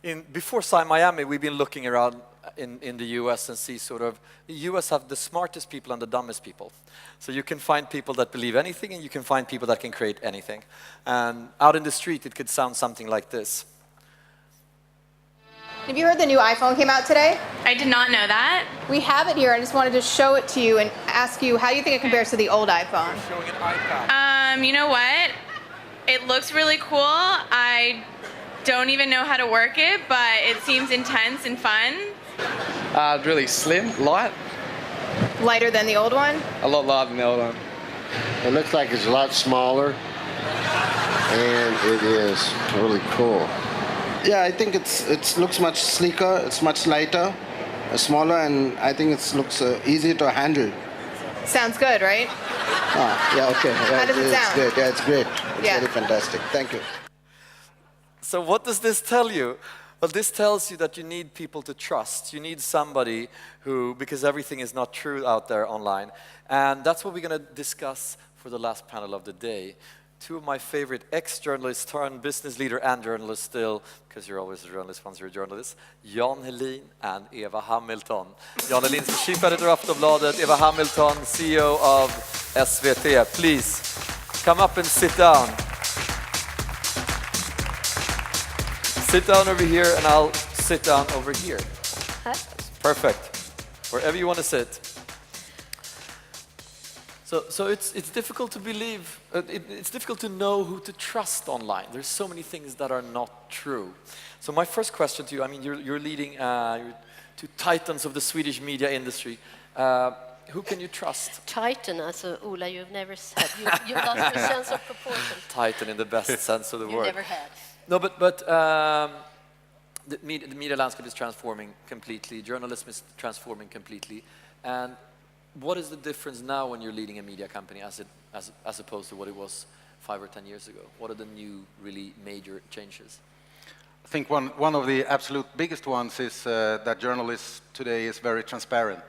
Before SIME Miami, we've been looking around in the US and see sort of, the US have the smartest people and the dumbest people. So you can find people that believe anything and you can find people that can create anything. And out in the street, it could sound something like this. Have you heard the new iPhone came out today? I did not know that. We have it here. I just wanted to show it to you and ask you how you think it compares to the old iPhone. Showing an iPad. You know what? It looks really cool. I don't even know how to work it, but it seems intense and fun. Really slim, light. Lighter than the old one? A lot lighter than the old one. It looks like it's a lot smaller, and it is really cool. Yeah, I think it looks much sleeker, it's much lighter, smaller, and I think it looks easy to handle. Sounds good, right? Yeah, okay. How does it sound? It's good. Yeah, it's great. It's Yeah. very fantastic. Thank you. So what does this tell you? Well, this tells you that you need people to trust. You need somebody who, because everything is not true out there online. And that's what we're going to discuss for the last panel of the day. Two of my favorite ex-journalists, turned business leader and journalist still, because you're always a journalist once you're a journalist, Jan Helin and Eva Hamilton. Jan Helin, chief editor of Aftonbladet, Eva Hamilton, CEO of SVT. Please, come up and sit down. Sit down over here, and I'll sit down over here. Huh? Perfect. Wherever you want to sit. So it's difficult to believe, it's difficult to know who to trust online. There's so many things that are not true. So my first question to you, I mean, you're leading you're two titans of the Swedish media industry. Who can you trust? Titan, alltså Ola, you've never said. You've lost your sense of proportion. Titan in the best sense of the You word. never had. No, but the media landscape is transforming completely. Journalism is transforming completely. And what is the difference now when you're leading a media company as opposed to what it was 5 or 10 years ago? What are the new, really major changes? I think one of the absolute biggest ones is that journalists today is very transparent.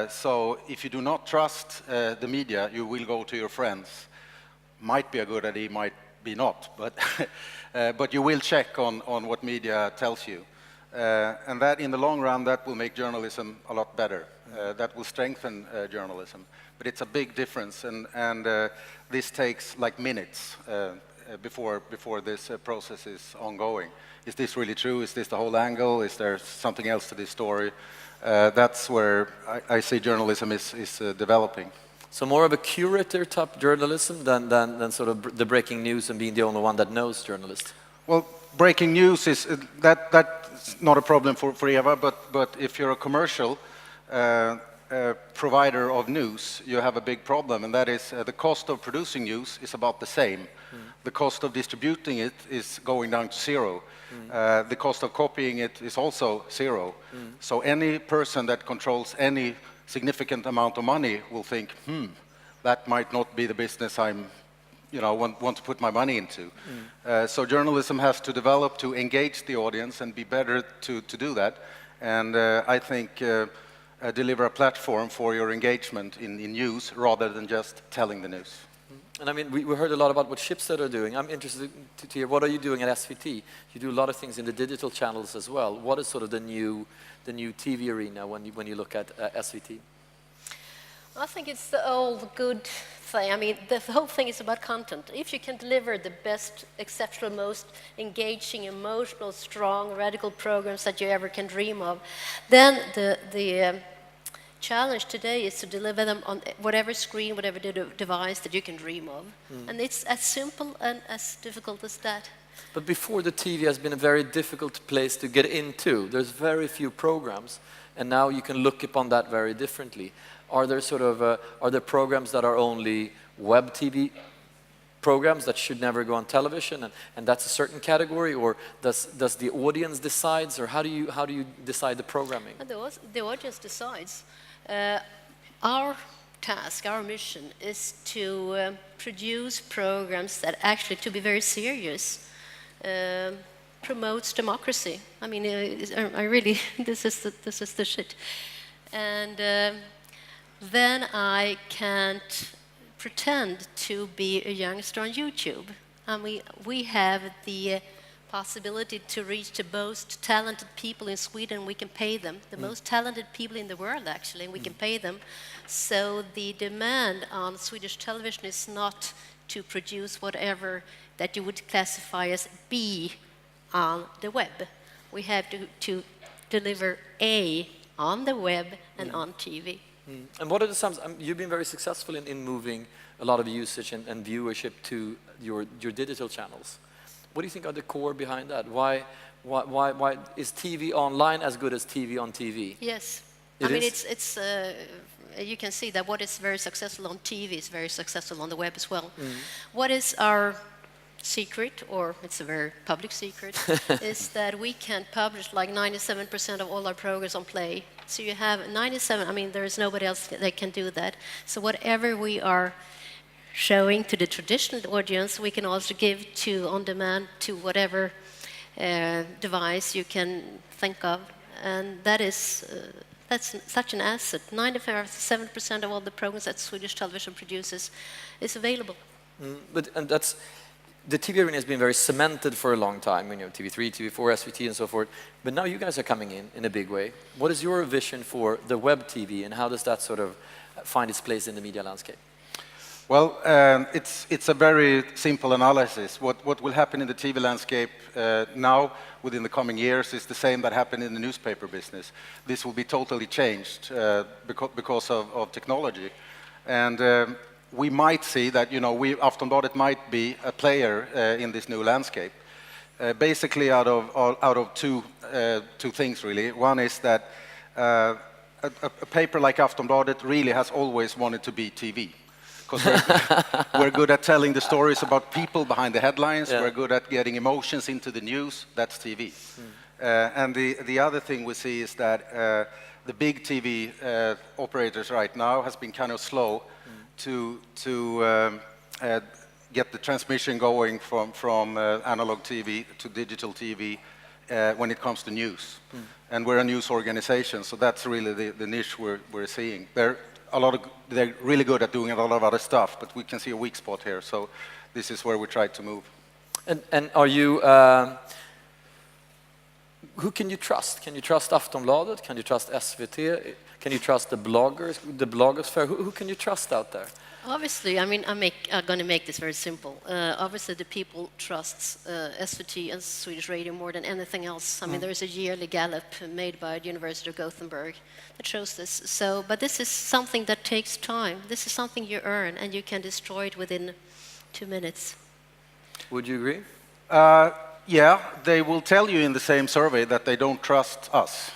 So if you do not trust the media, you will go to your friends. Might be a good idea, might be not, but you will check on what media tells you. And that, in the long run, that will make journalism a lot better. That will strengthen journalism. But it's a big difference, and this takes like minutes before this process is ongoing. Is this really true? Is this the whole angle? Is there something else to this story? That's where I see journalism is developing. So more of a curator type journalism than sort of the breaking news and being the only one that knows journalists? Well, breaking news is that's not a problem for Eva, but if you're a commercial provider of news, you have a big problem, and that is the cost of producing news is about the same. The cost of distributing it is going down to zero. The cost of copying it is also zero. So any person that controls any significant amount of money will think, that might not be the business I'm, want to put my money into. So journalism has to develop to engage the audience and be better to do that. And I think deliver a platform for your engagement in news rather than just telling the news. And I mean, we heard a lot about what Schibsted are doing. I'm interested to hear, what are you doing at SVT? You do a lot of things in the digital channels as well. What is sort of the new TV arena when you look at SVT? I think it's the old good thing. I mean, the whole thing is about content. If you can deliver the best, exceptional, most engaging, emotional, strong, radical programs that you ever can dream of, then the challenge today is to deliver them on whatever screen, whatever device that you can dream of. And it's as simple and as difficult as that. But before, the TV has been a very difficult place to get into. There's very few programs, and now you can look upon that very differently. Are there are there programs that are only web TV programs that should never go on television, and that's a certain category, or does the audience decides, or how do you decide the programming? The audience decides. Our task, our mission, is to produce programs that actually, to be very serious, promotes democracy. I mean, I really, this is the shit. And then I can't pretend to be a youngster on YouTube. And we have the possibility to reach the most talented people in Sweden. We can pay them, the most talented people in the world, actually, and we can pay them. So the demand on Swedish television is not to produce whatever that you would classify as B on the web. We have to deliver A on the web and on TV. And what are the sums? You've been very successful in moving a lot of usage and viewership to your digital channels. What do you think are the core behind that? Why is TV online as good as TV on TV? Yes. It I mean, is? it's you can see that what is very successful on TV is very successful on the web as well. What is our secret, or it's a very public secret, is that we can publish like 97% of all our programs on Play. So you have 97, I mean, there is nobody else that can do that. So whatever we are showing to the traditional audience, we can also give to on demand to whatever device you can think of. And that is, that's such an asset. 97% of all the programs that Swedish television produces is available. And that's, the TV arena has been very cemented for a long time, you know, TV3, TV4, SVT and so forth. But now you guys are coming in a big way. What is your vision for the web TV, and how does that sort of find its place in the media landscape? Well, it's a very simple analysis. What will happen in the TV landscape now within the coming years is the same that happened in the newspaper business. This will be totally changed because of technology. And we might see that, you know, Aftonbladet might be a player in this new landscape. Basically out of two things, really. One is that a paper like Aftonbladet really has always wanted to be TV. Because we're good at telling the stories about people behind the headlines. Yeah. We're good at getting emotions into the news. That's TV. And the other thing we see is that the big TV operators right now has been kind of slow to get the transmission going from analog TV to digital TV when it comes to news. And we're a news organization, so that's really the niche we're seeing. They're really good at doing a lot of other stuff, but we can see a weak spot here, so this is where we try to move. And are you, who can you trust? Can you trust Aftonbladet? Can you trust SVT? Can you trust the bloggers, the blogosphere? Who can you trust out there? Obviously, I mean, I'm going to make this very simple. Obviously, the people trust SVT and Swedish radio more than anything else. I mean, there is a yearly Gallup made by the University of Gothenburg that shows this. So, but this is something that takes time. This is something you earn, and you can destroy it within 2 minutes. Would you agree? Yeah, they will tell you in the same survey that they don't trust us.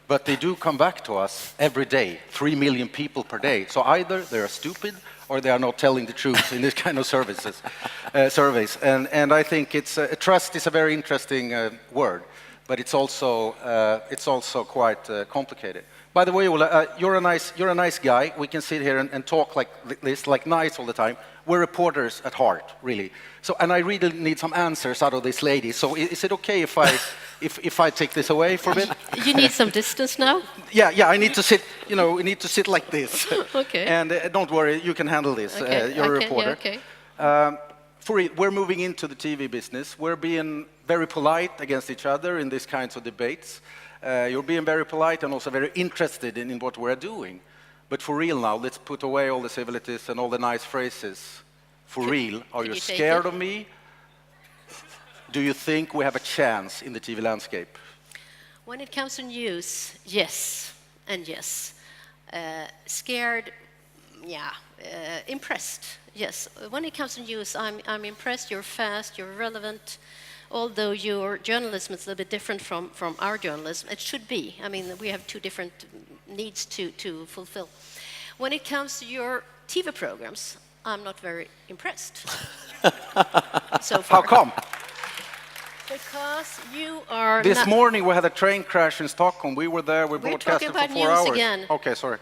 But they do come back to us every day, 3 million people per day. So either they are stupid or they are not telling the truth in this kind of surveys. And I think trust is a very interesting word, but it's also quite complicated. By the way, Ola, you're a nice guy. We can sit here and talk like this, like nice all the time. We're reporters at heart, really. So, and I really need some answers out of this lady. So, is it okay if I take this away for a bit? You need some distance now? Yeah. I need to sit. You know, we need to sit like this. Okay. And don't worry, you can handle this. Okay. You're a reporter. Yeah, okay. We're moving into the TV business. We're being very polite against each other in these kinds of debates. You're being very polite and also very interested in what we're doing. But for real now, let's put away all the civilities and all the nice phrases. For real, are you scared of me? Do you think we have a chance in the TV landscape? When it comes to news, yes and yes. Scared, yeah. Impressed, yes. When it comes to news, I'm impressed. You're fast, you're relevant. Although your journalism is a little bit different from our journalism, it should be. I mean, we have two different needs to fulfill. When it comes to your TV programs, I'm not very impressed so far. How come? Because you are This morning we had a train crash in Stockholm. We were there, we broadcasted for 4 hours. We're talking about news again. Okay, sorry.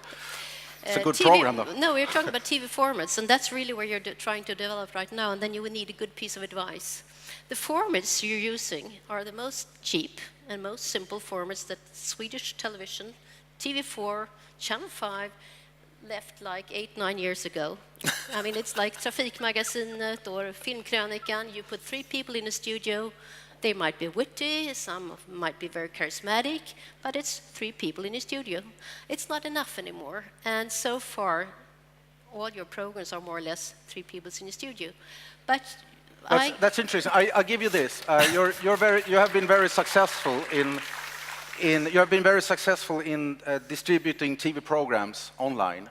It's a good TV, program, though. No, we're talking about TV formats, and that's really where you're trying to develop right now, and then you would need a good piece of advice. The formats you're using are the most cheap and most simple formats that Swedish television, TV4, Channel 5, left like 8-9 years ago. I mean, it's like Trafikmagasinet or Filmkrönikan. You put 3 people in a studio, They might be witty, some might be very charismatic, but it's 3 people in a studio. It's not enough anymore. And so far, all your programs are more or less 3 people in a studio. But That's interesting. I'll give you this. You have been very successful in distributing TV programs online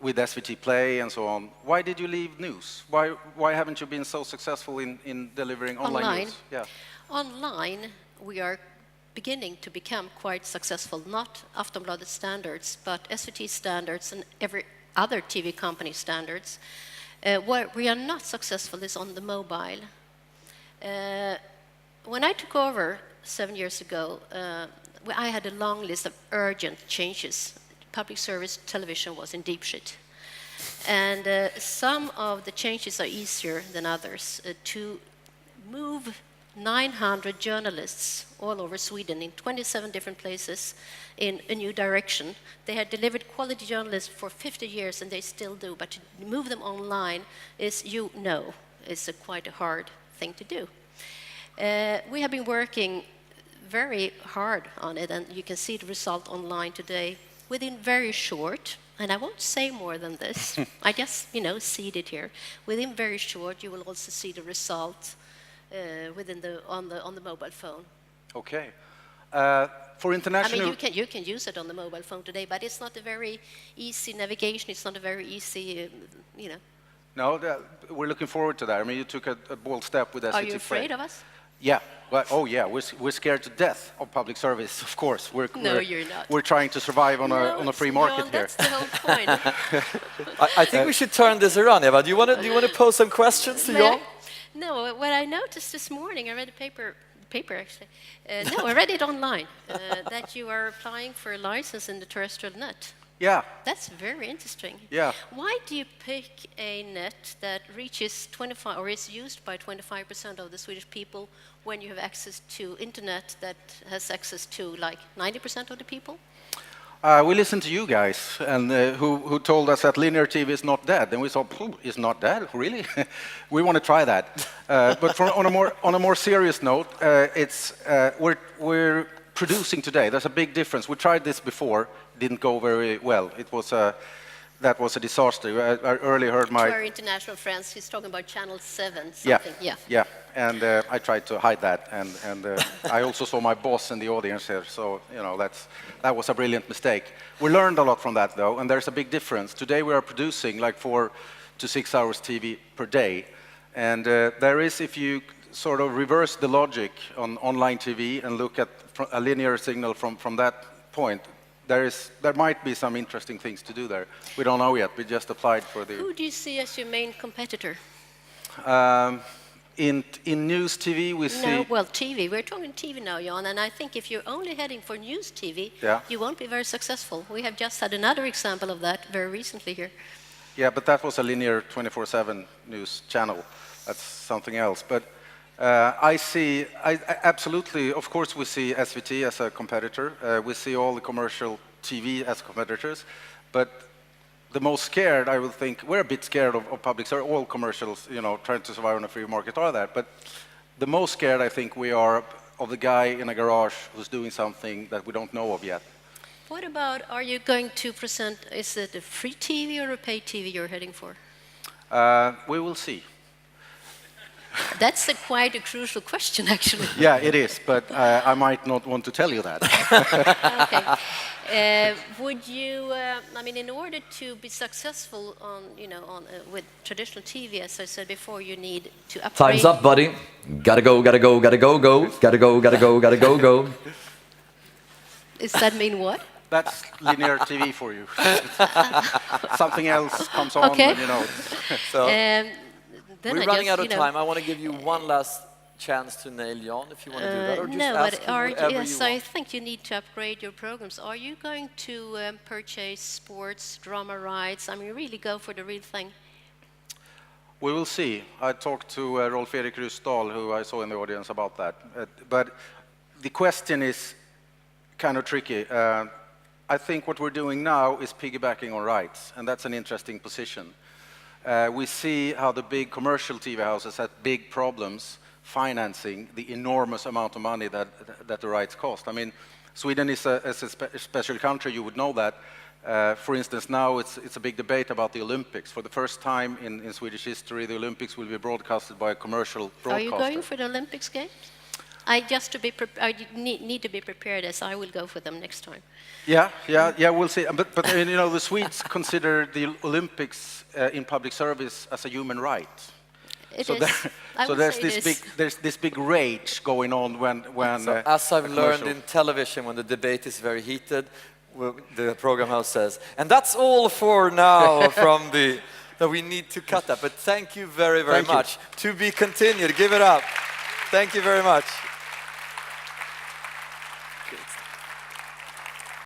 with SVT Play and so on. Why did you leave news? Why haven't you been so successful in delivering online news? Yeah. Online, we are beginning to become quite successful, not Aftonbladet standards, but SVT standards and every other TV company standards. Where we are not successful is on the mobile. When I took over 7 years ago, I had a long list of urgent changes. Public service television was in deep shit. And some of the changes are easier than others. To move 900 journalists all over Sweden in 27 different places in a new direction. They had delivered quality journalists for 50 years and they still do, but to move them online is, it's quite a hard thing to do. We have been working very hard on it, and you can see the result online today within very short, and I won't say more than this, I just, seed it here. Within very short, you will also see the result on the mobile phone. Okay. For international... I mean, you can use it on the mobile phone today, but it's not a very easy navigation. It's not a very easy, No, we're looking forward to that. I mean, you took a bold step with SVT Play. Are you afraid of us? Yeah. Well, we're scared to death of public service, of course. No, you're not. We're trying to survive on a free market here. That's the whole point. I think we should turn this around, Eva. Do you want to pose some questions to Jan? No, what I noticed this morning, I read a paper actually. I read it online, that you are applying for a license in the terrestrial net. Yeah. That's very interesting. Yeah. Why do you pick a net that reaches 25 or is used by 25% of the Swedish people when you have access to internet that has access to like 90% of the people? We listened to you guys, and who told us that linear TV is not dead, and we thought, it's not dead, really? We want to try that. But on a more serious note, we're producing today. There's a big difference. We tried this before, didn't go very well. That was a disaster. I earlier heard To our international friends, he's talking about Channel 7, something. Yeah. And I tried to hide that, and I also saw my boss in the audience here, so that was a brilliant mistake. We learned a lot from that, though, and there's a big difference. Today we are producing like 4 to 6 hours TV per day, and there is, if you sort of reverse the logic on online TV and look at a linear signal from that point, there might be some interesting things to do there. We don't know yet. We just applied for the... Who do you see as your main competitor? In news TV, we see... No, well, TV. We're talking TV now, Jan, and I think if you're only heading for news TV, you won't be very successful. We have just had another example of that very recently here. Yeah, but that was a linear 24/7 news channel. That's something else. But I absolutely, of course, we see SVT as a competitor. We see all the commercial TV as competitors. But the most scared, I would think, we're a bit scared of public service. All commercials, trying to survive on a free market are that. But the most scared, I think, we are of the guy in a garage who's doing something that we don't know of yet. What about, are you going to present, is it a free TV or a paid TV you're heading for? We will see. That's quite a crucial question, actually. Yeah, it is, but I might not want to tell you that. Okay. Would you, I mean, in order to be successful on, with traditional TV, as I said before, you need to upgrade... Time's up, buddy. Gotta go, gotta go, gotta go, go. Gotta go, gotta go, gotta go, go. Does that mean what? That's linear TV for you. Something else comes on, okay. So, then we're running out of time. I want to give you one last chance to nail Jan, if you want to do that, or just ask whatever you want. I think you need to upgrade your programs. Are you going to purchase sports, drama rights? I mean, really go for the real thing? We will see. I talked to Rolf-Erik Ryssdal, who I saw in the audience, about that. But the question is kind of tricky. I think what we're doing now is piggybacking on rights, and that's an interesting position. We see how the big commercial TV houses had big problems financing the enormous amount of money that the rights cost. I mean, Sweden is a special country, you would know that. For instance, now it's a big debate about the Olympics. For the first time in Swedish history, the Olympics will be broadcasted by a commercial broadcaster. Are you going for the Olympics games? I need to be prepared, as I will go for them next time. Yeah, we'll see. But you know, the Swedes consider the Olympics in public service as a human right. There's this big rage going on when. So as I've learned in television, when the debate is very heated, the program house says, and that's all for now from the. That we need to cut that. But thank you very much. To be continued. Give it up. Thank you very much.